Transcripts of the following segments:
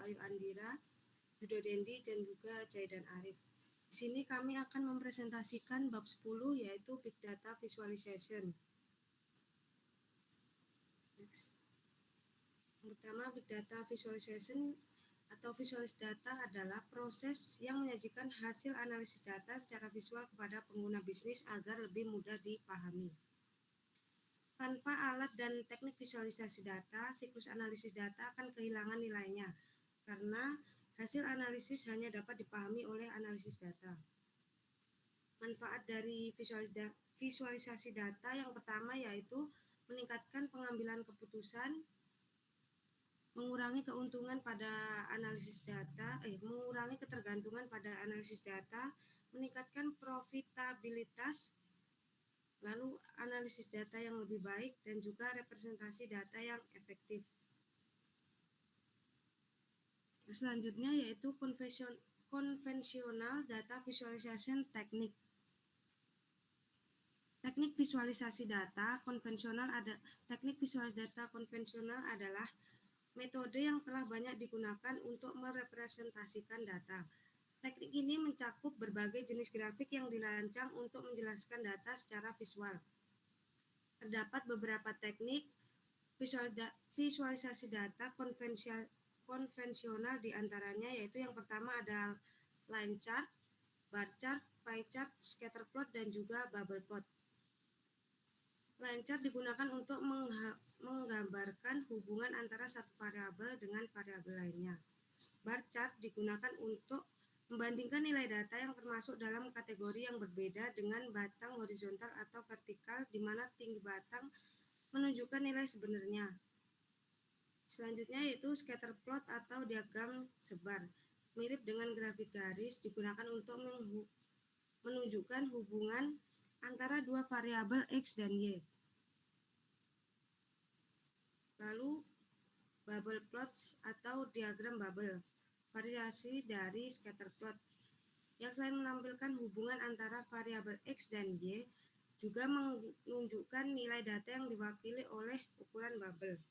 Ayu Andira, Yudo Dendi, dan juga Jaidan Arif. Di sini kami akan mempresentasikan bab 10 yaitu Big Data Visualization. Next. Yang pertama, Big Data Visualization atau visualisasi data adalah proses yang menyajikan hasil analisis data secara visual kepada pengguna bisnis agar lebih mudah dipahami. Tanpa alat dan teknik visualisasi data, siklus analisis data akan kehilangan nilainya, karena hasil analisis hanya dapat dipahami oleh analisis data. Manfaat dari visualisasi data yang pertama yaitu meningkatkan pengambilan keputusan, mengurangi keuntungan pada analisis data, mengurangi ketergantungan pada analisis data, meningkatkan profitabilitas, lalu analisis data yang lebih baik, dan juga representasi data yang efektif. Selanjutnya yaitu konvensional data visualization technique. Teknik visualisasi data konvensional adalah metode yang telah banyak digunakan untuk merepresentasikan data. Teknik ini mencakup berbagai jenis grafik yang dirancang untuk menjelaskan data secara visual. Terdapat beberapa teknik visualisasi data konvensional diantaranya yaitu yang pertama adalah line chart, bar chart, pie chart, scatter plot, dan juga bubble plot. Line chart digunakan untuk menggambarkan hubungan antara satu variabel dengan variabel lainnya. Bar chart digunakan untuk membandingkan nilai data yang termasuk dalam kategori yang berbeda dengan batang horizontal atau vertikal, di mana tinggi batang menunjukkan nilai sebenarnya. Selanjutnya yaitu scatter plot atau diagram sebar. Mirip dengan grafik garis, digunakan untuk menunjukkan hubungan antara dua variabel X dan Y. Lalu bubble plots atau diagram bubble, variasi dari scatter plot, yang selain menampilkan hubungan antara variabel X dan Y, juga menunjukkan nilai data yang diwakili oleh ukuran bubble.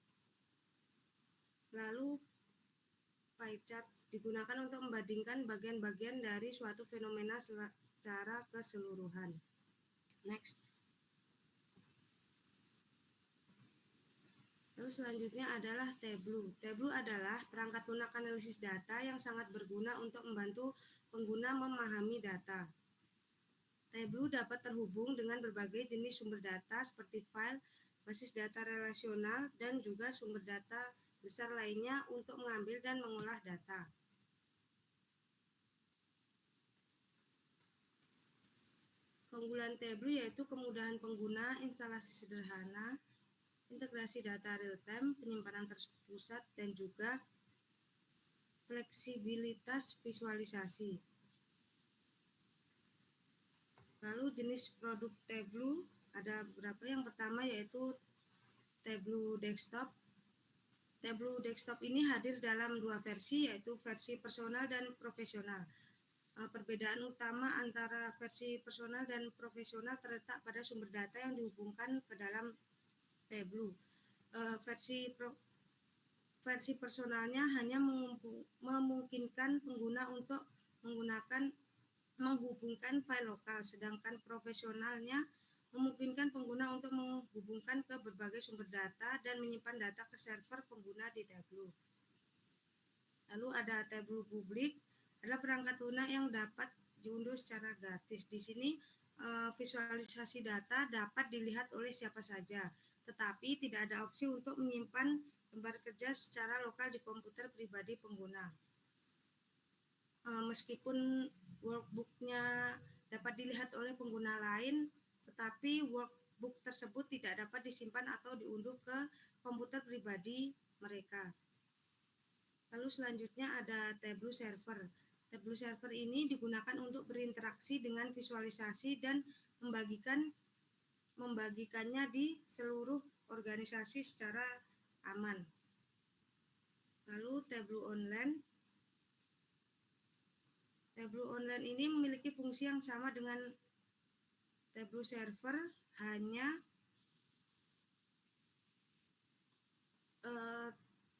Lalu pie chart digunakan untuk membandingkan bagian-bagian dari suatu fenomena secara keseluruhan. Next. Lalu selanjutnya adalah Tableau. Tableau adalah perangkat lunak analisis data yang sangat berguna untuk membantu pengguna memahami data. Tableau dapat terhubung dengan berbagai jenis sumber data seperti file, basis data relasional, dan juga sumber data besar lainnya untuk mengambil dan mengolah data. Keunggulan Tableau yaitu kemudahan pengguna, instalasi sederhana, integrasi data real-time, penyimpanan terpusat, dan juga fleksibilitas visualisasi. Lalu jenis produk Tableau ada beberapa. Yang pertama yaitu Tableau Desktop. Tableau Desktop ini hadir dalam dua versi, yaitu versi personal dan profesional. Perbedaan utama antara versi personal dan profesional terletak pada sumber data yang dihubungkan ke dalam Tableau. Versi personalnya hanya memungkinkan pengguna untuk menghubungkan file lokal, sedangkan profesionalnya memungkinkan pengguna untuk menghubungkan ke berbagai sumber data dan menyimpan data ke server pengguna di Tableau. Lalu ada Tableau publik, adalah perangkat lunak yang dapat diunduh secara gratis. Di sini visualisasi data dapat dilihat oleh siapa saja, tetapi tidak ada opsi untuk menyimpan lembar kerja secara lokal di komputer pribadi pengguna. Meskipun workbook-nya dapat dilihat oleh pengguna lain, tetapi workbook tersebut tidak dapat disimpan atau diunduh ke komputer pribadi mereka. Lalu selanjutnya ada Tableau Server. Tableau Server ini digunakan untuk berinteraksi dengan visualisasi dan membagikannya di seluruh organisasi secara aman. Lalu Tableau Online. Tableau Online ini memiliki fungsi yang sama dengan Tableau Server, hanya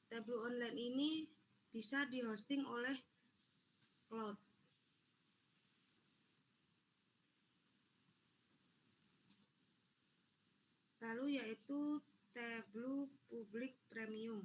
Tableau Online ini bisa dihosting oleh cloud. Lalu yaitu Tableau Public Premium.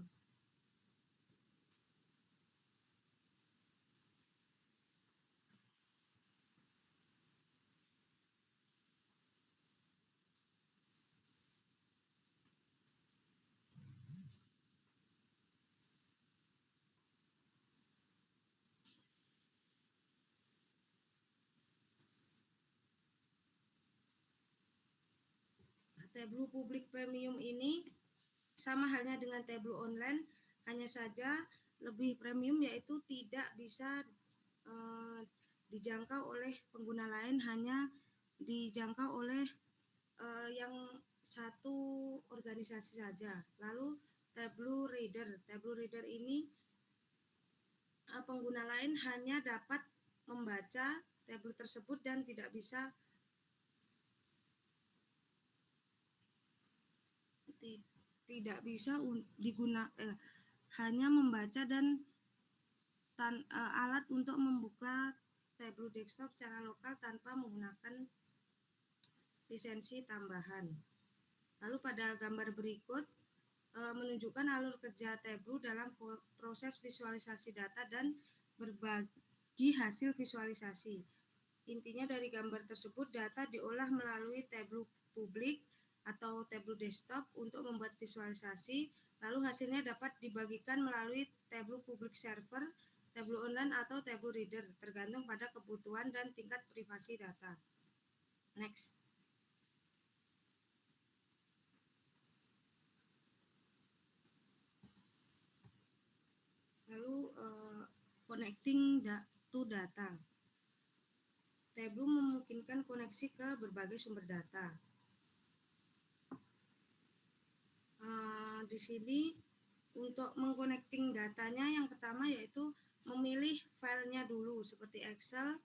Tableau Public Premium ini sama halnya dengan Tableau Online, hanya saja lebih premium, yaitu tidak bisa dijangkau oleh pengguna lain, hanya dijangkau oleh yang satu organisasi saja. Lalu Tableau Reader ini pengguna lain hanya dapat membaca Tableau tersebut dan tidak bisa digunakan, hanya membaca dan alat untuk membuka Tableau desktop secara lokal tanpa menggunakan lisensi tambahan. Lalu pada gambar berikut menunjukkan alur kerja Tableau dalam proses visualisasi data dan berbagi hasil visualisasi. Intinya dari gambar tersebut, data diolah melalui Tableau publik atau Tableau desktop untuk membuat visualisasi, lalu hasilnya dapat dibagikan melalui Tableau public server, Tableau online atau Tableau reader, tergantung pada kebutuhan dan tingkat privasi data. Next. Lalu connecting to data. Tableau memungkinkan koneksi ke berbagai sumber data. Di sini untuk mengconnecting datanya, yang pertama yaitu memilih filenya dulu seperti Excel,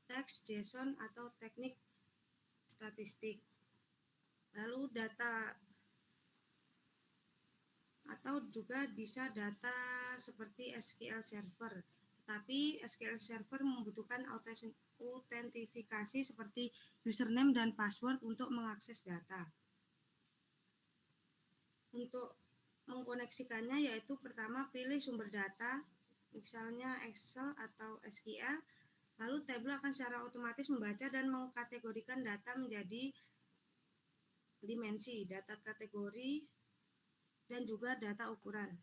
teks, JSON, atau teknik statistik. Lalu data atau juga bisa data seperti SQL Server. Tapi SQL Server membutuhkan autentifikasi seperti username dan password untuk mengakses data. Untuk mengkoneksikannya yaitu pertama pilih sumber data, misalnya Excel atau SQL, lalu Tableau akan secara otomatis membaca dan mengkategorikan data menjadi dimensi, data kategori, dan juga data ukuran.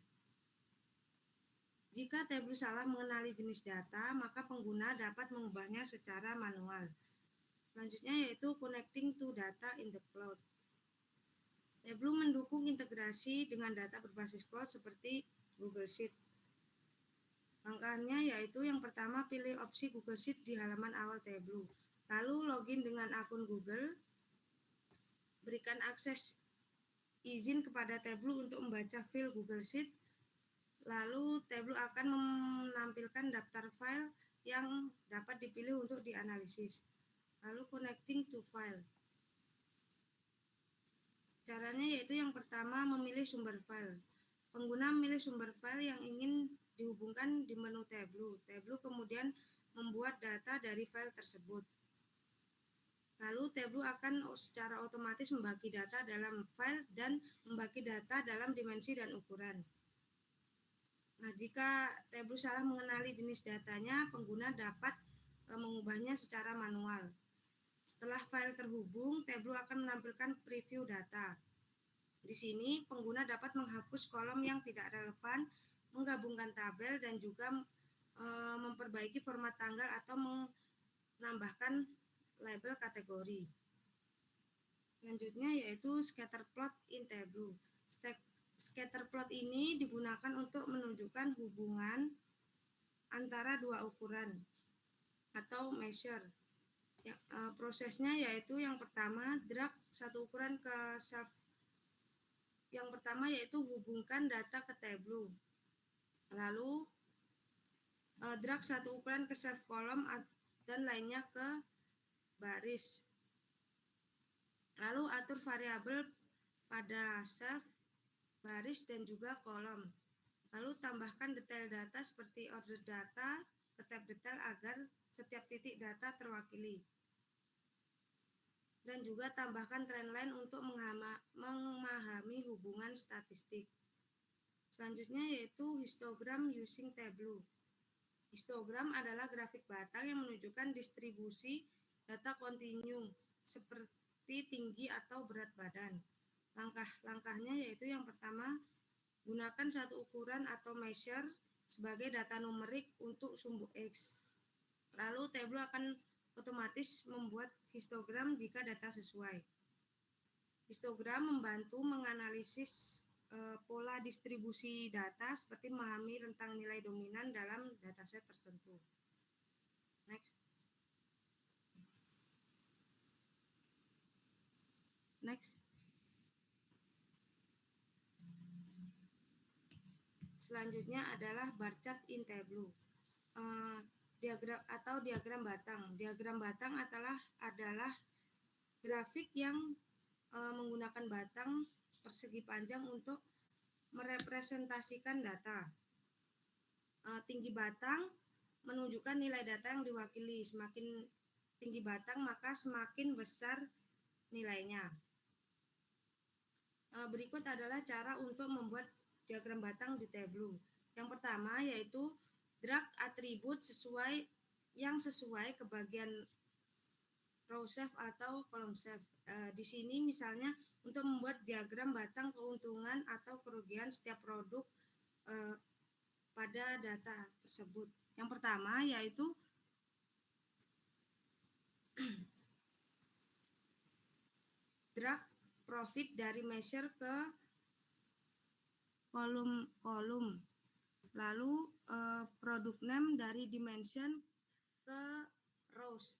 Jika Tableau salah mengenali jenis data, maka pengguna dapat mengubahnya secara manual. Selanjutnya yaitu connecting to data in the cloud. Tableau mendukung integrasi dengan data berbasis cloud seperti Google Sheet. Langkahnya yaitu yang pertama pilih opsi Google Sheet di halaman awal Tableau. Lalu login dengan akun Google. Berikan akses izin kepada Tableau untuk membaca file Google Sheet. Lalu Tableau akan menampilkan daftar file yang dapat dipilih untuk dianalisis. Lalu connecting to file. Caranya yaitu yang pertama memilih sumber file. Pengguna memilih sumber file yang ingin dihubungkan di menu Tableau. Tableau kemudian membuat data dari file tersebut. Lalu Tableau akan secara otomatis membagi data dalam file dan membagi data dalam dimensi dan ukuran. Nah, jika Tableau salah mengenali jenis datanya, pengguna dapat mengubahnya secara manual. Setelah file terhubung, Tableau akan menampilkan preview data. Di sini, pengguna dapat menghapus kolom yang tidak relevan, menggabungkan tabel, dan juga memperbaiki format tanggal atau menambahkan label kategori. Selanjutnya yaitu scatter plot in Tableau. Scatter plot ini digunakan untuk menunjukkan hubungan antara dua ukuran atau measure. Prosesnya yaitu yang pertama drag satu ukuran ke self. Yang pertama yaitu hubungkan data ke Tableau. Lalu drag satu ukuran ke self kolom dan lainnya ke baris. Lalu atur variabel pada self, baris, dan juga kolom. Lalu tambahkan detail data seperti order data ke tab detail agar setiap titik data terwakili. Dan juga tambahkan trendline untuk memahami hubungan statistik. Selanjutnya yaitu histogram using Tableau. Histogram adalah grafik batang yang menunjukkan distribusi data kontinu seperti tinggi atau berat badan. Langkah-langkahnya yaitu yang pertama, gunakan satu ukuran atau measure sebagai data numerik untuk sumbu X. Lalu Tableau akan otomatis membuat histogram jika data sesuai. Histogram membantu menganalisis pola distribusi data seperti memahami rentang nilai dominan dalam dataset tertentu. Next. Selanjutnya adalah bar chart in Tableau. Diagram batang. Diagram batang adalah grafik yang menggunakan batang persegi panjang untuk merepresentasikan data. Tinggi batang menunjukkan nilai data yang diwakili. Semakin tinggi batang, maka semakin besar nilainya. Berikut adalah cara untuk membuat diagram batang di Tableau. Yang pertama yaitu drag atribut yang sesuai ke bagian row shape atau column shape. Di sini misalnya untuk membuat diagram batang keuntungan atau kerugian setiap produk pada data tersebut. Yang pertama yaitu drag profit dari measure ke kolom. Lalu product name dari dimension ke rows.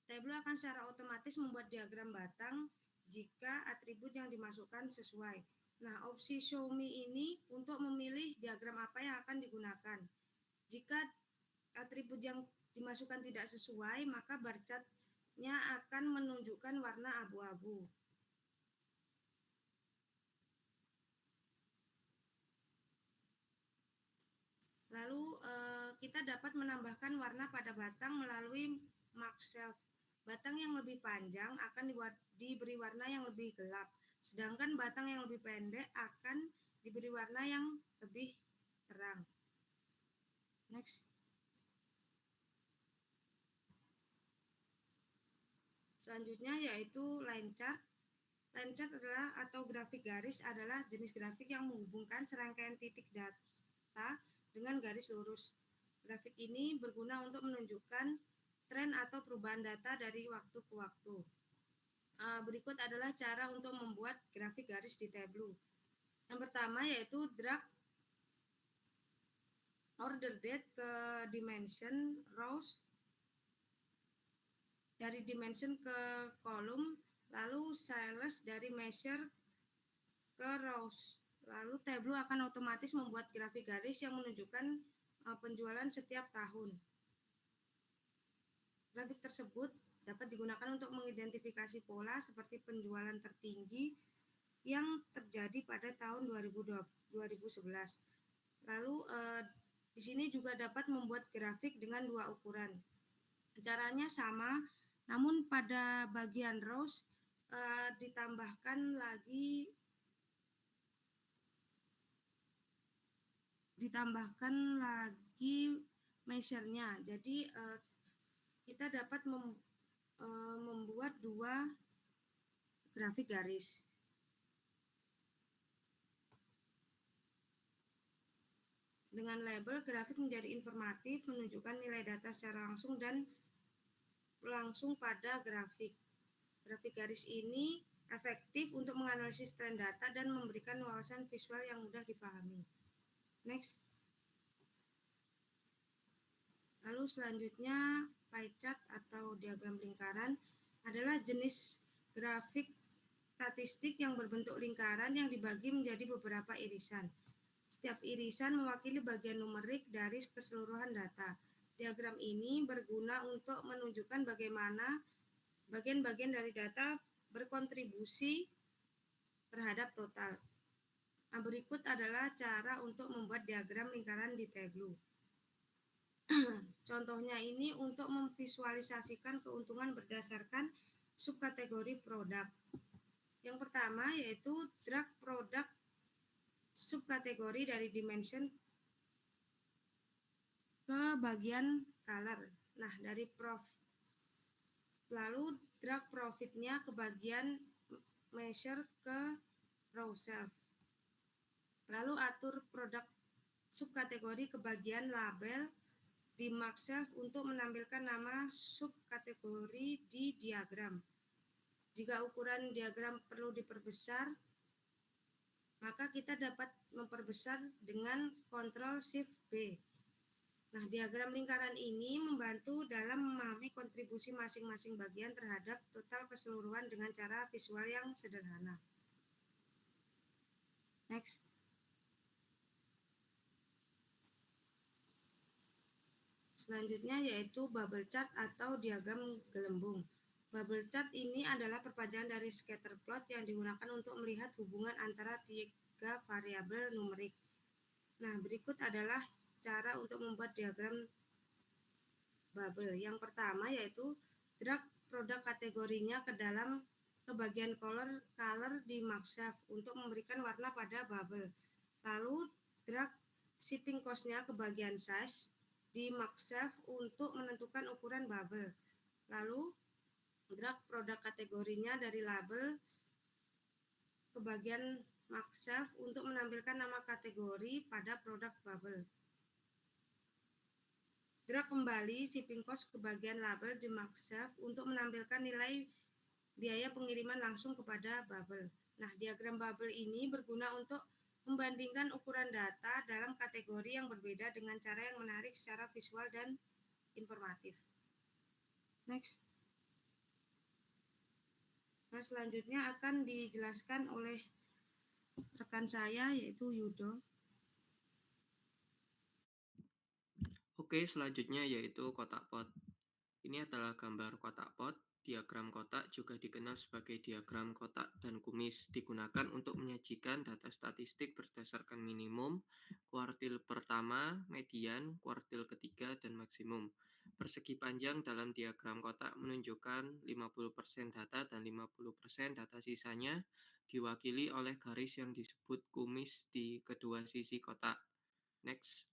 Tableau akan secara otomatis membuat diagram batang jika atribut yang dimasukkan sesuai. Nah, opsi show me ini untuk memilih diagram apa yang akan digunakan. Jika atribut yang dimasukkan tidak sesuai, maka bar chart-nya akan menunjukkan warna abu-abu. Lalu kita dapat menambahkan warna pada batang melalui mark shelf. Batang yang lebih panjang akan diberi warna yang lebih gelap, sedangkan batang yang lebih pendek akan diberi warna yang lebih terang. Next. Selanjutnya yaitu line chart. Line chart atau grafik garis adalah jenis grafik yang menghubungkan serangkaian titik data dengan garis lurus. Grafik ini berguna untuk menunjukkan tren atau perubahan data dari waktu ke waktu. Berikut adalah cara untuk membuat grafik garis di Tableau. Yang pertama yaitu drag order date ke dimension rows, dari dimension ke kolom, lalu sales dari measure ke rows. Lalu Tableau akan otomatis membuat grafik garis yang menunjukkan penjualan setiap tahun. Grafik tersebut dapat digunakan untuk mengidentifikasi pola seperti penjualan tertinggi yang terjadi pada tahun 2011. Lalu di sini juga dapat membuat grafik dengan dua ukuran. Caranya sama, namun pada bagian rows ditambahkan lagi measure-nya. Jadi kita dapat membuat dua grafik garis. Dengan label, grafik menjadi informatif, menunjukkan nilai data secara langsung dan langsung pada grafik. Grafik garis ini efektif untuk menganalisis tren data dan memberikan wawasan visual yang mudah dipahami. Next. Lalu selanjutnya pie chart atau diagram lingkaran adalah jenis grafik statistik yang berbentuk lingkaran yang dibagi menjadi beberapa irisan. Setiap irisan mewakili bagian numerik dari keseluruhan data. Diagram ini berguna untuk menunjukkan bagaimana bagian-bagian dari data berkontribusi terhadap total. Nah, berikut adalah cara untuk membuat diagram lingkaran di Tableau. Contohnya ini untuk memvisualisasikan keuntungan berdasarkan subkategori produk. Yang pertama yaitu drag produk subkategori dari dimension ke bagian color. Nah, dari lalu drag profitnya ke bagian measure ke row shelf. Lalu atur produk subkategori ke bagian label di mark shelf untuk menampilkan nama subkategori di diagram. Jika ukuran diagram perlu diperbesar, maka kita dapat memperbesar dengan Ctrl Shift B. Nah, diagram lingkaran ini membantu dalam memahami kontribusi masing-masing bagian terhadap total keseluruhan dengan cara visual yang sederhana. Next. Selanjutnya yaitu bubble chart atau diagram gelembung. Bubble chart ini adalah perpanjangan dari scatter plot yang digunakan untuk melihat hubungan antara tiga variabel numerik. Nah, berikut adalah cara untuk membuat diagram bubble. Yang pertama yaitu drag produk kategorinya ke bagian color di mark shelf untuk memberikan warna pada bubble. Lalu drag shipping cost-nya ke bagian size di mark shelf untuk menentukan ukuran bubble. Lalu drag produk kategorinya dari label ke bagian mark shelf untuk menampilkan nama kategori pada produk bubble. Drag kembali shipping cost ke bagian label di mark shelf untuk menampilkan nilai biaya pengiriman langsung kepada bubble. Nah, diagram bubble ini berguna untuk membandingkan ukuran data dalam kategori yang berbeda dengan cara yang menarik secara visual dan informatif. Next. Nah, selanjutnya akan dijelaskan oleh rekan saya yaitu Yudo. Oke, selanjutnya yaitu kotak pot. Ini adalah gambar kotak pot. Diagram kotak juga dikenal sebagai diagram kotak dan kumis, digunakan untuk menyajikan data statistik berdasarkan minimum, kuartil pertama, median, kuartil ketiga, dan maksimum. Persegi panjang dalam diagram kotak menunjukkan 50% data dan 50% data sisanya, diwakili oleh garis yang disebut kumis di kedua sisi kotak. Next.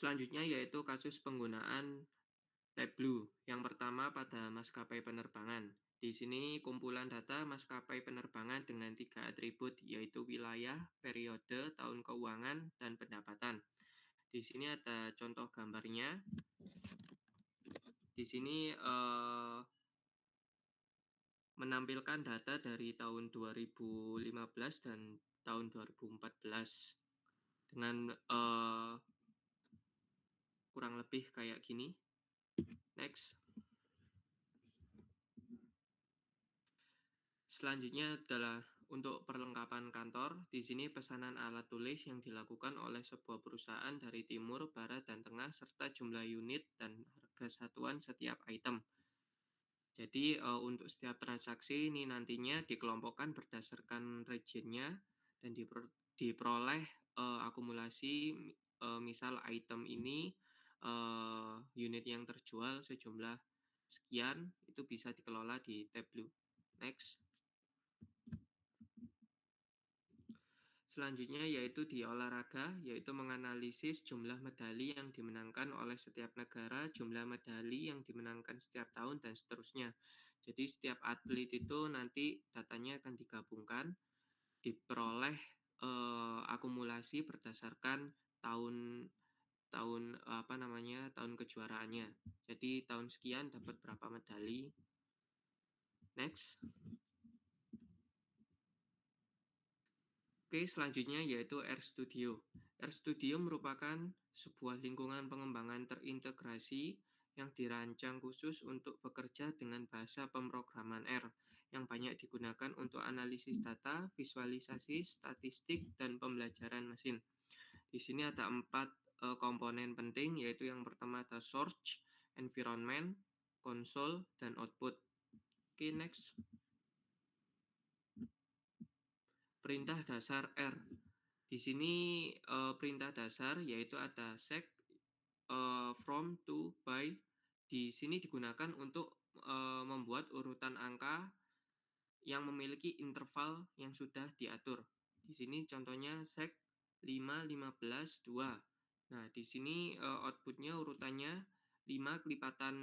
Selanjutnya yaitu kasus penggunaan Tableau. Yang pertama pada maskapai penerbangan. Di sini kumpulan data maskapai penerbangan dengan 3 atribut yaitu wilayah, periode, tahun keuangan, dan pendapatan. Di sini ada contoh gambarnya. Di sini menampilkan data dari tahun 2015 dan tahun 2014 dengan kurang lebih kayak gini. Next. Selanjutnya adalah untuk perlengkapan kantor. Di sini pesanan alat tulis yang dilakukan oleh sebuah perusahaan dari timur, barat, dan tengah, serta jumlah unit dan harga satuan setiap item. Jadi untuk setiap transaksi ini nantinya dikelompokkan berdasarkan regionnya dan diperoleh akumulasi misal item ini unit yang terjual sejumlah sekian, itu bisa dikelola di Tableau. Next. Selanjutnya yaitu di olahraga, yaitu menganalisis jumlah medali yang dimenangkan oleh setiap negara, jumlah medali yang dimenangkan setiap tahun, dan seterusnya. Jadi setiap atlet itu nanti datanya akan digabungkan, diperoleh akumulasi berdasarkan tahun tahun kejuaraannya. Jadi tahun sekian dapat berapa medali. Next. Oke, selanjutnya yaitu RStudio. RStudio merupakan sebuah lingkungan pengembangan terintegrasi yang dirancang khusus untuk bekerja dengan bahasa pemrograman R yang banyak digunakan untuk analisis data, visualisasi, statistik, dan pembelajaran mesin. Di sini ada 4 komponen penting, yaitu yang pertama ada source, environment, console, dan output. Oke, next. perintah dasar R. Di sini perintah dasar yaitu ada sec, from, to, by. Di sini digunakan untuk membuat urutan angka yang memiliki interval yang sudah diatur. Di sini contohnya sec 5, 15, 2. Nah, di sini outputnya urutannya 5 kelipatan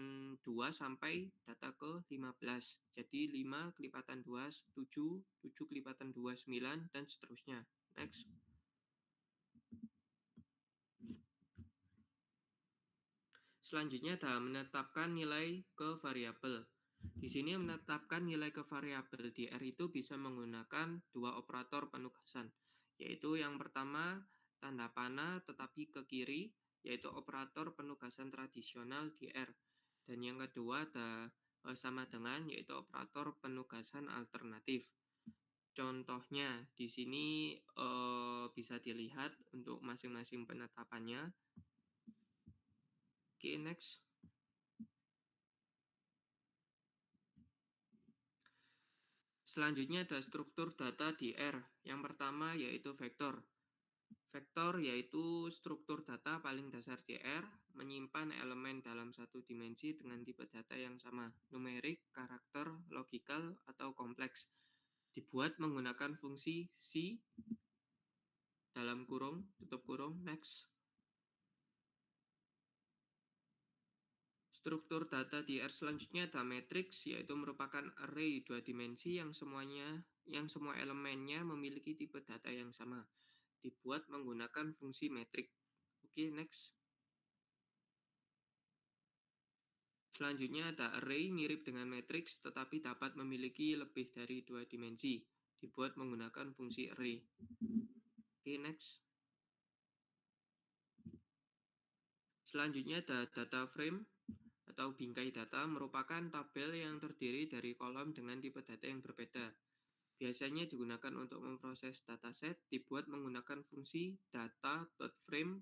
2 sampai data ke 15. Jadi 5 kelipatan 2, 7, 7 kelipatan 2, 9, dan seterusnya. Next. Selanjutnya adalah menetapkan nilai ke variabel. Di sini menetapkan nilai ke variabel di R itu bisa menggunakan dua operator penugasan, yaitu yang pertama tanda panah tetapi ke kiri, yaitu operator penugasan tradisional di R. Dan yang kedua ada sama dengan, yaitu operator penugasan alternatif. Contohnya di sini bisa dilihat untuk masing-masing penetapannya. Oke, next. Selanjutnya ada struktur data di R. Yang pertama yaitu vektor. Vektor yaitu struktur data paling dasar di R, menyimpan elemen dalam satu dimensi dengan tipe data yang sama, numerik, karakter, logikal, atau kompleks. Dibuat menggunakan fungsi C, dalam kurung, tutup kurung, next. Struktur data di R selanjutnya ada matriks, yaitu merupakan array dua dimensi yang semua elemennya memiliki tipe data yang sama. Dibuat menggunakan fungsi metrik. Oke, next. Selanjutnya ada array mirip dengan matriks tetapi dapat memiliki lebih dari dua dimensi. Dibuat menggunakan fungsi array. Oke, next. Selanjutnya ada data frame atau bingkai data, merupakan tabel yang terdiri dari kolom dengan tipe data yang berbeda. Biasanya digunakan untuk memproses dataset, dibuat menggunakan fungsi data.frame.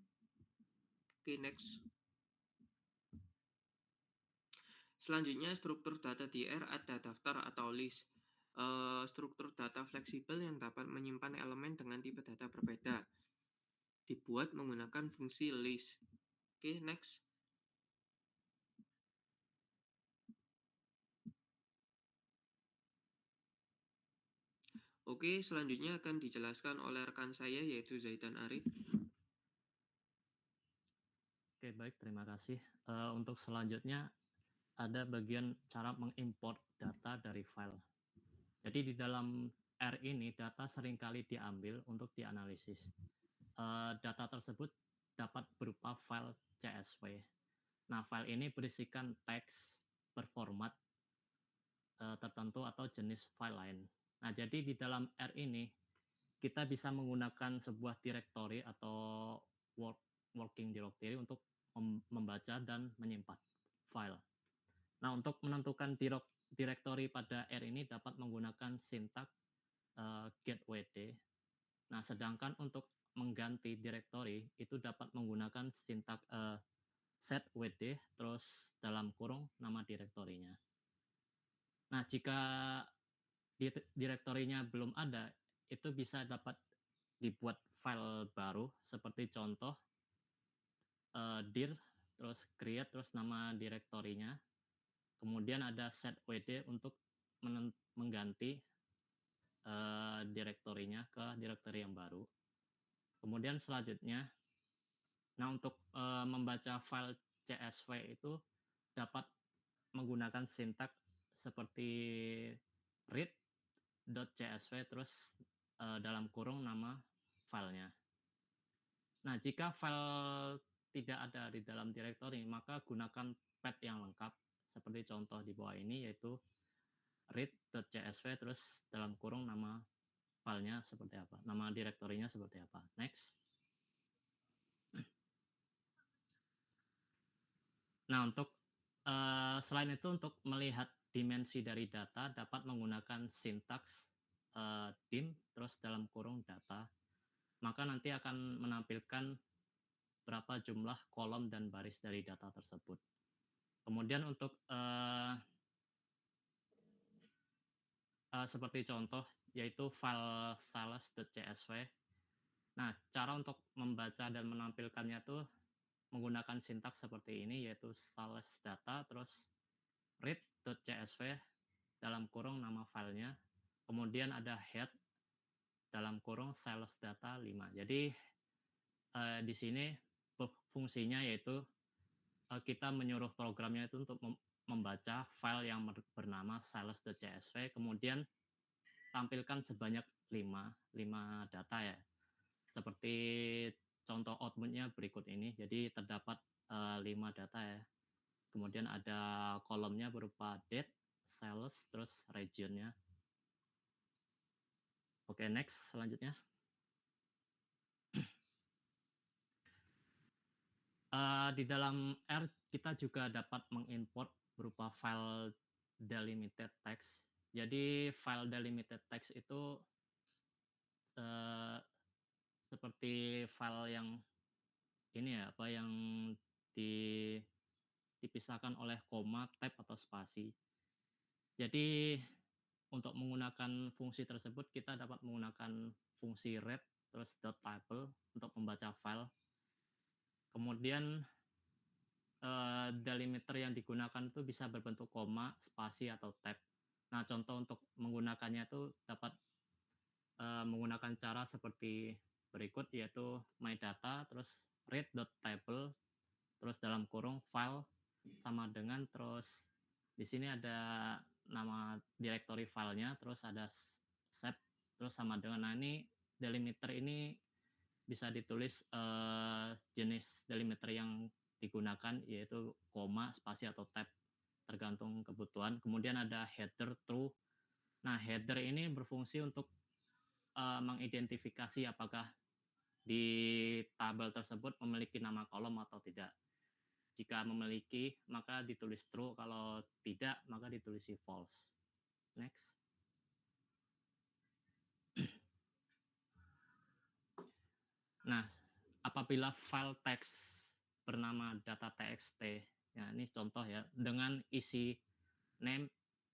Oke, next. Selanjutnya struktur data di R ada daftar atau list. Struktur data fleksibel yang dapat menyimpan elemen dengan tipe data berbeda. Dibuat menggunakan fungsi list. Oke, next. Oke, selanjutnya akan dijelaskan oleh rekan saya yaitu Zaidan Arif. Oke, baik, terima kasih. Untuk selanjutnya ada bagian cara mengimport data dari file. Jadi di dalam R ini data seringkali diambil untuk dianalisis. Data tersebut dapat berupa file CSV. Nah, file ini berisikan teks berformat tertentu atau jenis file lain. Nah, jadi di dalam R ini kita bisa menggunakan sebuah directory atau working directory untuk membaca dan menyimpan file. Nah, untuk menentukan directory pada R ini dapat menggunakan sintak getWd. Nah, sedangkan untuk mengganti directory itu dapat menggunakan sintak setWd terus dalam kurung nama direktorinya. Nah, jika direktorinya belum ada, itu bisa dapat dibuat file baru seperti contoh dir terus create terus nama direktorinya, kemudian ada setWd untuk mengganti direktorinya ke direktori yang baru. Kemudian selanjutnya, nah untuk membaca file CSV itu dapat menggunakan sintak seperti read.csv terus dalam kurung nama filenya. Nah, jika file tidak ada di dalam direktori, maka gunakan path yang lengkap seperti contoh di bawah ini, yaitu read.csv terus dalam kurung nama filenya seperti apa, nama direktorinya seperti apa. Next. Nah, untuk selain itu untuk melihat dimensi dari data dapat menggunakan sintaks dim terus dalam kurung data, maka nanti akan menampilkan berapa jumlah kolom dan baris dari data tersebut. Kemudian untuk seperti contoh yaitu file sales.csv. Nah, cara untuk membaca dan menampilkannya tuh menggunakan sintaks seperti ini, yaitu sales data, terus read.csv dalam kurung nama filenya, kemudian ada head dalam kurung sales data 5. Jadi di sini fungsinya yaitu kita menyuruh programnya itu untuk membaca file yang bernama sales.csv, kemudian tampilkan sebanyak 5 data ya. Seperti contoh output-nya berikut ini. Jadi terdapat 5 data ya. Kemudian ada kolomnya berupa date, sales, terus region-nya. Oke, next selanjutnya. Di dalam R kita juga dapat mengimport berupa file delimited text. Jadi file delimited text itu seperti file yang ini ya, apa yang dipisahkan oleh koma, tab atau spasi. Jadi untuk menggunakan fungsi tersebut kita dapat menggunakan fungsi read terus .table untuk membaca file. Kemudian delimiter yang digunakan itu bisa berbentuk koma, spasi atau tab. Nah, contoh untuk menggunakannya itu dapat menggunakan cara seperti berikut, yaitu my data terus read.table terus dalam kurung file sama dengan, terus di sini ada nama directory filenya, terus ada save terus sama dengan. Nah, ini delimiter ini bisa ditulis jenis delimiter yang digunakan, yaitu koma, spasi atau tab tergantung kebutuhan. Kemudian ada header true. Nah, header ini berfungsi untuk mengidentifikasi apakah di tabel tersebut memiliki nama kolom atau tidak. Jika memiliki, maka ditulis true. Kalau tidak, maka ditulis false. Next. Nah, apabila file teks bernama data.txt, ya ini contoh ya, dengan isi name,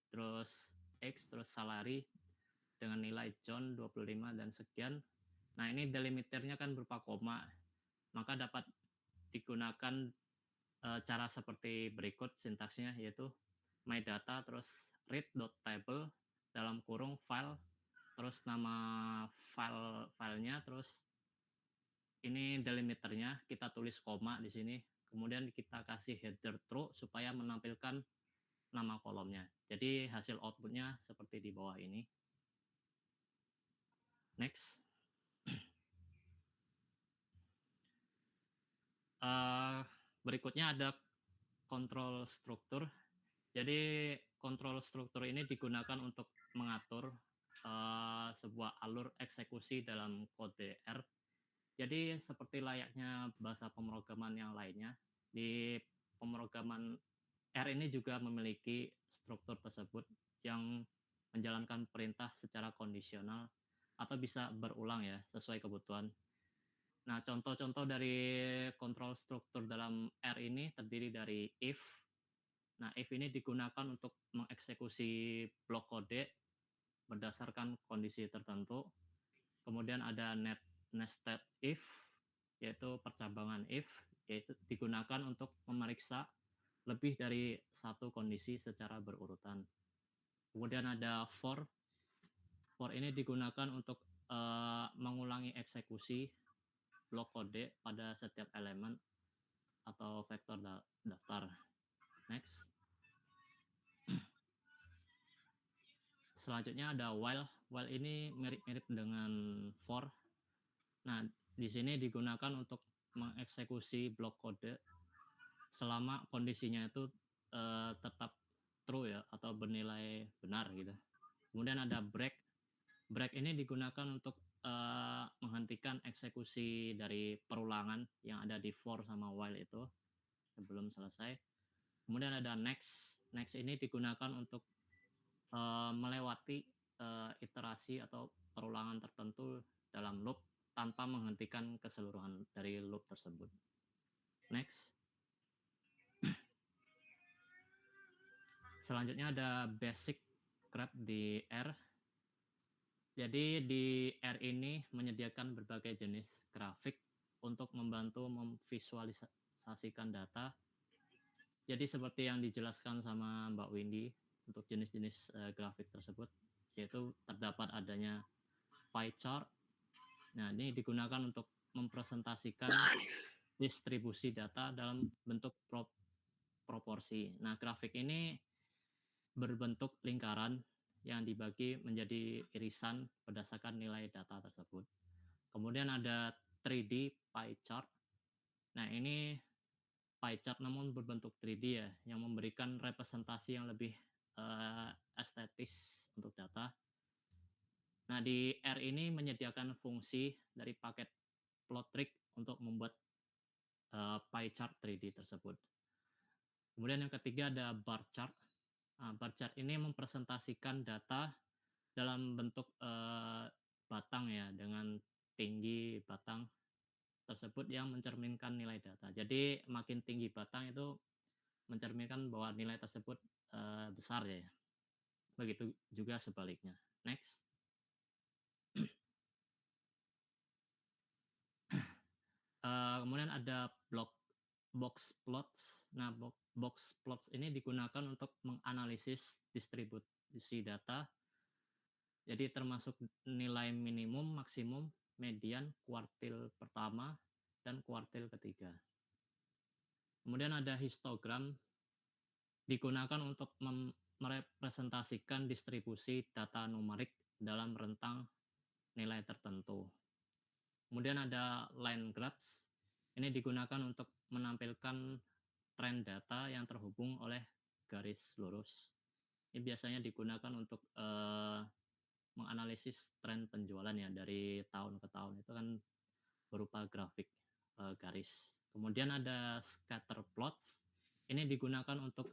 terus X, terus salary, dengan nilai John 25 dan sekian. Nah, ini delimiternya kan berupa koma, maka dapat digunakan cara seperti berikut sintaksnya, yaitu my data terus read.table dalam kurung file terus nama filenya, terus ini delimiternya kita tulis koma di sini, kemudian kita kasih header true supaya menampilkan nama kolomnya. Jadi hasil outputnya seperti di bawah ini. Next. Berikutnya ada kontrol struktur. Jadi kontrol struktur ini digunakan untuk mengatur sebuah alur eksekusi dalam kode R. Jadi seperti layaknya bahasa pemrograman yang lainnya, di pemrograman R ini juga memiliki struktur tersebut yang menjalankan perintah secara kondisional atau bisa berulang ya, sesuai kebutuhan. Nah, contoh-contoh dari kontrol struktur dalam R ini terdiri dari if. Nah, if ini digunakan untuk mengeksekusi blok kode berdasarkan kondisi tertentu. Kemudian ada nested if, yaitu percabangan if, yaitu digunakan untuk memeriksa lebih dari satu kondisi secara berurutan. Kemudian ada for. For ini digunakan untuk mengulangi eksekusi blok kode pada setiap elemen atau vektor daftar. Next. Selanjutnya ada while. While ini mirip-mirip dengan for. Nah, di sini digunakan untuk mengeksekusi blok kode selama kondisinya itu tetap true ya, atau bernilai benar gitu. Kemudian ada break. Break ini digunakan untuk menghentikan eksekusi dari perulangan yang ada di for sama while itu sebelum selesai. Kemudian ada next. Next ini digunakan untuk melewati iterasi atau perulangan tertentu dalam loop tanpa menghentikan keseluruhan dari loop tersebut. Next. Selanjutnya ada basic grep di R. Jadi di R ini menyediakan berbagai jenis grafik untuk membantu memvisualisasikan data. Jadi seperti yang dijelaskan sama Mbak Windy untuk jenis-jenis grafik tersebut, yaitu terdapat adanya pie chart. Nah, ini digunakan untuk mempresentasikan distribusi data dalam bentuk proporsi. Nah, grafik ini berbentuk lingkaran yang dibagi menjadi irisan berdasarkan nilai data tersebut. Kemudian ada 3D pie chart. Nah, ini pie chart namun berbentuk 3D ya, yang memberikan representasi yang lebih estetis untuk data. Nah, di R ini menyediakan fungsi dari paket Plotrik untuk membuat pie chart 3D tersebut. Kemudian yang ketiga ada bar chart. Nah, bar chart ini mempresentasikan data dalam bentuk batang ya, dengan tinggi batang tersebut yang mencerminkan nilai data. Jadi makin tinggi batang itu mencerminkan bahwa nilai tersebut besar ya. Begitu juga sebaliknya. Next. Kemudian ada box plots. Nah, box plots ini digunakan untuk menganalisis distribusi data. Jadi termasuk nilai minimum, maksimum, median, kuartil pertama, dan kuartil ketiga. Kemudian ada histogram, digunakan untuk merepresentasikan distribusi data numerik dalam rentang nilai tertentu. Kemudian ada line graphs, ini digunakan untuk menampilkan tren data yang terhubung oleh garis lurus. Ini biasanya digunakan untuk menganalisis tren penjualan ya dari tahun ke tahun, itu kan berupa grafik garis. Kemudian ada scatter plots, ini digunakan untuk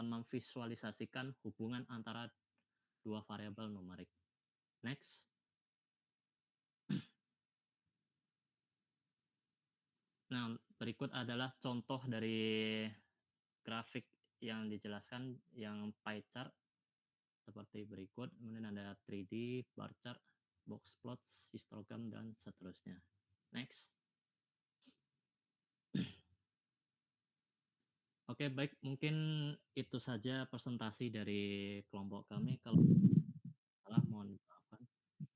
memvisualisasikan hubungan antara dua variabel numerik. Next. Nah, berikut adalah contoh dari grafik yang dijelaskan yang pie chart seperti berikut. Kemudian ada 3D, bar chart, box plots, histogram, dan seterusnya. Next. Oke, baik. Mungkin itu saja presentasi dari kelompok kami. Kalau salah, mohon dimaafkan.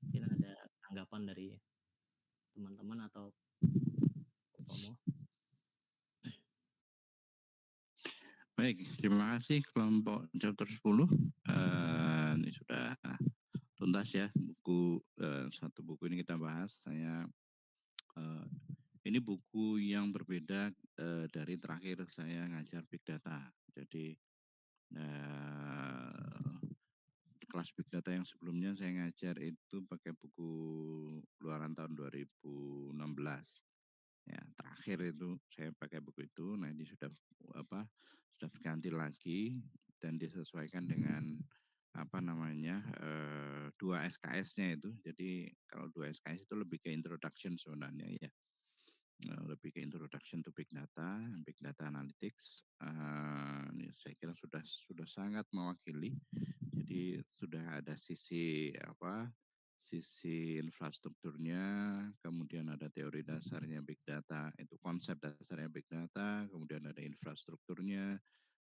Mungkin ada tanggapan dari teman-teman atau Tomo. Baik, terima kasih kelompok chapter 10. Ini sudah tuntas ya buku satu buku ini kita bahas. Ini buku yang berbeda dari terakhir saya ngajar big data. Jadi kelas big data yang sebelumnya saya ngajar itu pakai buku keluaran tahun 2016. Ya, terakhir itu saya pakai buku itu. Nah, ini sudah berganti lagi dan disesuaikan dengan dua SKS-nya itu. Jadi kalau dua SKS itu lebih ke introduction sebenarnya ya. Lebih ke introduction to big data analytics. Saya kira sudah sangat mewakili. Jadi sudah ada sisi infrastrukturnya, kemudian ada teori dasarnya big data, itu konsep dasarnya big data, kemudian ada infrastrukturnya,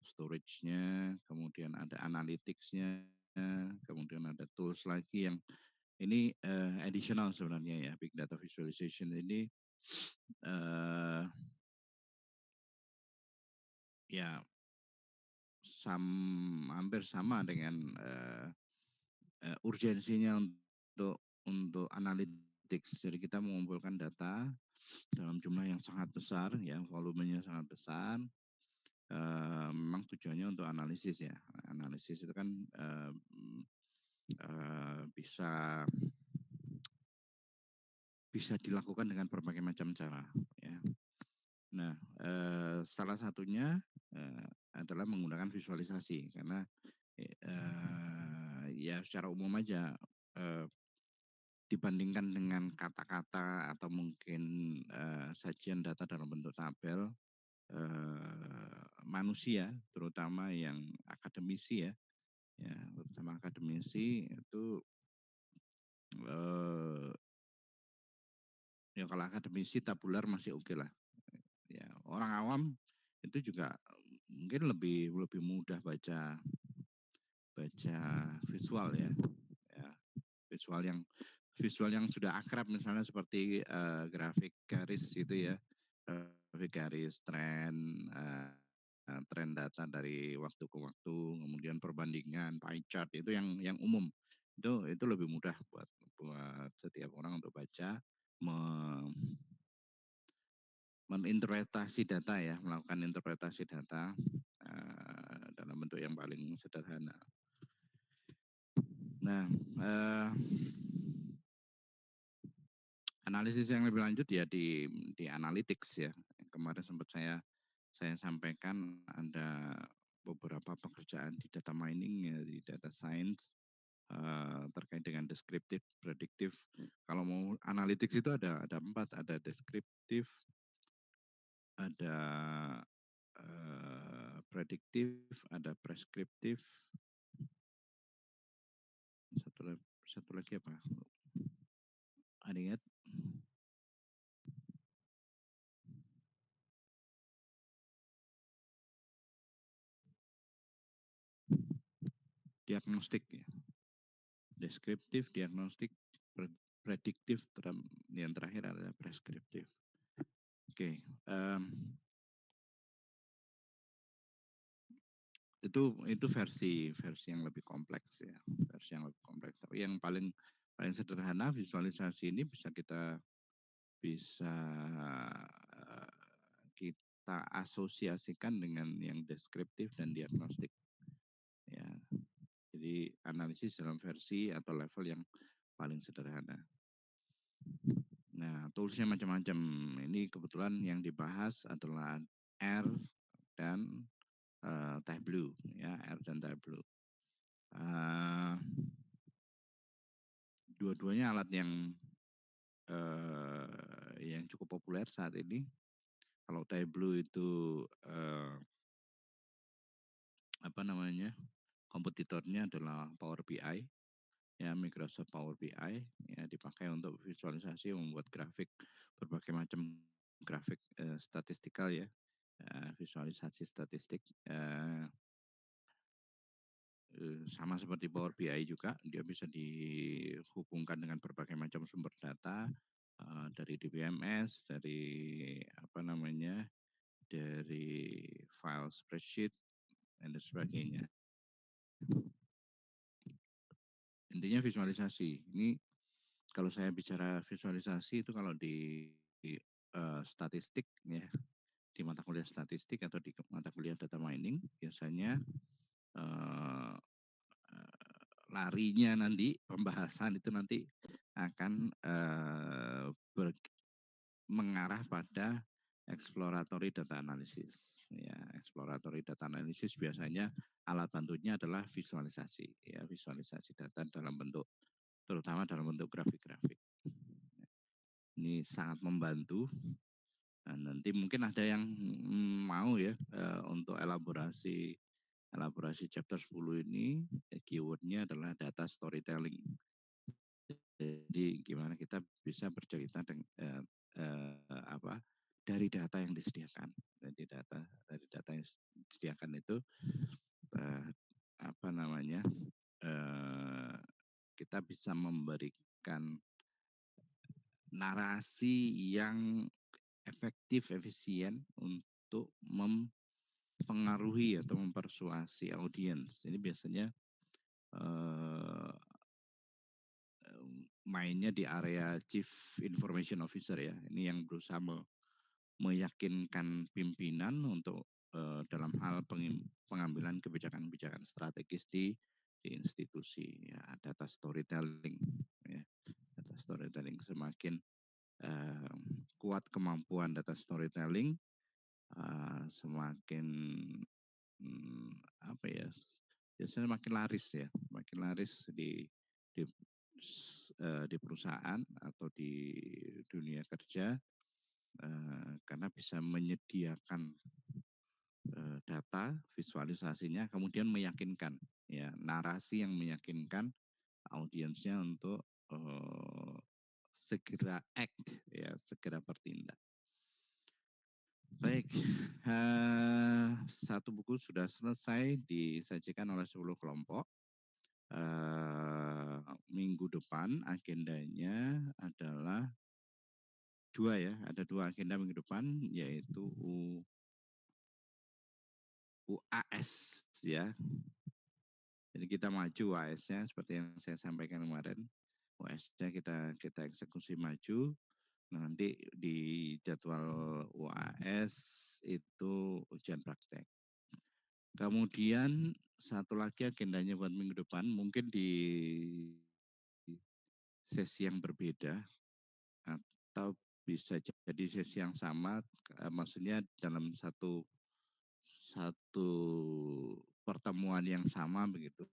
storage-nya, kemudian ada analytics-nya, kemudian ada tools lagi yang ini additional sebenarnya ya. Big data visualization ini ya hampir sama dengan urgensinya untuk analytics. Jadi kita mengumpulkan data dalam jumlah yang sangat besar, ya volumenya sangat besar. Memang tujuannya untuk analisis ya. Analisis itu kan bisa dilakukan dengan berbagai macam cara. Ya. Nah, salah satunya adalah menggunakan visualisasi karena ya secara umum aja dibandingkan dengan kata-kata atau mungkin sajian data dalam bentuk tabel, manusia terutama yang akademisi ya terutama akademisi itu eh, ya kalau akademisi tabular masih oke lah. Ya, orang awam itu juga mungkin lebih mudah baca visual ya. Ya, visual yang sudah akrab misalnya seperti grafik garis gitu ya, grafik garis tren data dari waktu ke waktu, kemudian perbandingan pie chart itu yang umum, itu lebih mudah buat setiap orang untuk baca, meninterpretasi data ya, melakukan interpretasi data dalam bentuk yang paling sederhana. Nah, analisis yang lebih lanjut ya di analytics ya. Kemarin sempat saya sampaikan ada beberapa pekerjaan di data mining ya, di data science terkait dengan deskriptif, prediktif. Kalau mau analytics itu ada 4, ada deskriptif, ada prediktif, ada preskriptif, satu lagi apa? Ada ingat? Diagnostik ya. Deskriptif, diagnostik, prediktif, yang terakhir adalah preskriptif. Oke, itu versi yang lebih kompleks ya, versi yang lebih kompleks. Tapi yang paling sederhana visualisasi ini bisa kita asosiasikan dengan yang deskriptif dan diagnostik. Ya, jadi analisis dalam versi atau level yang paling sederhana. Nah, toolsnya macam-macam. Ini kebetulan yang dibahas adalah R dan Tableau, ya, R dan Tableau. Dua-duanya alat yang cukup populer saat ini. Kalau Tableau itu kompetitornya adalah Power BI, ya, Microsoft Power BI, ya, dipakai untuk visualisasi, membuat grafik, berbagai macam grafik statistikal ya, visualisasi statistik. Sama seperti Power BI juga, dia bisa dihubungkan dengan berbagai macam sumber data dari DBMS, dari dari file spreadsheet dan sebagainya. Intinya visualisasi. Ini kalau saya bicara visualisasi itu kalau di statistik ya, di mata kuliah statistik atau di mata kuliah data mining biasanya larinya nanti pembahasan itu nanti akan mengarah pada exploratory data analysis. Ya, exploratory data analysis biasanya alat bantunya adalah visualisasi, ya, visualisasi data dalam bentuk, terutama dalam bentuk grafik-grafik. Ini sangat membantu. Nah, nanti mungkin ada yang mau ya untuk elaborasi chapter 10 ini, keywordnya adalah data storytelling. Jadi gimana kita bisa bercerita dari data yang disediakan. Dari data yang disediakan itu kita bisa memberikan narasi yang efektif, efisien untuk mempengaruhi atau mempersuasi audiens. Ini biasanya mainnya di area Chief Information Officer ya. Ini yang berusaha meyakinkan pimpinan untuk dalam hal pengambilan kebijakan-kebijakan strategis di institusi. Ya, data storytelling. Ya. Data storytelling semakin kuat kemampuan data storytelling, semakin biasanya makin laris ya, makin laris di perusahaan atau di dunia kerja karena bisa menyediakan data visualisasinya, kemudian meyakinkan ya, narasi yang meyakinkan audiensnya untuk segera act, ya, segera bertindak. Baik, satu buku sudah selesai disajikan oleh 10 kelompok. Minggu depan agendanya adalah ada dua agenda minggu depan, yaitu UAS, ya. Jadi kita maju UAS-nya seperti yang saya sampaikan kemarin. UAS-nya kita eksekusi maju. Nanti di jadwal UAS itu ujian praktek. Kemudian satu lagi agendanya buat minggu depan, mungkin di sesi yang berbeda atau bisa jadi sesi yang sama, maksudnya dalam satu pertemuan yang sama begitu,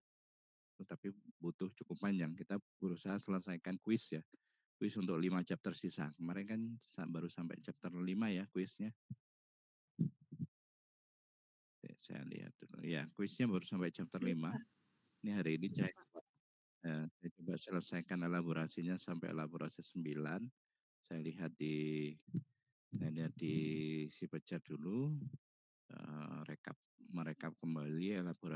tapi butuh cukup panjang. Kita berusaha selesaikan kuis, ya, kuis untuk 5 chapter sisa. Kemarin kan baru sampai chapter 5 ya kuisnya. Saya lihat dulu. Ya, kuisnya baru sampai chapter 5. Ini hari ini saya coba selesaikan elaborasinya sampai elaborasi 9. Saya lihat di si pecat dulu, merekap kembali elaborasi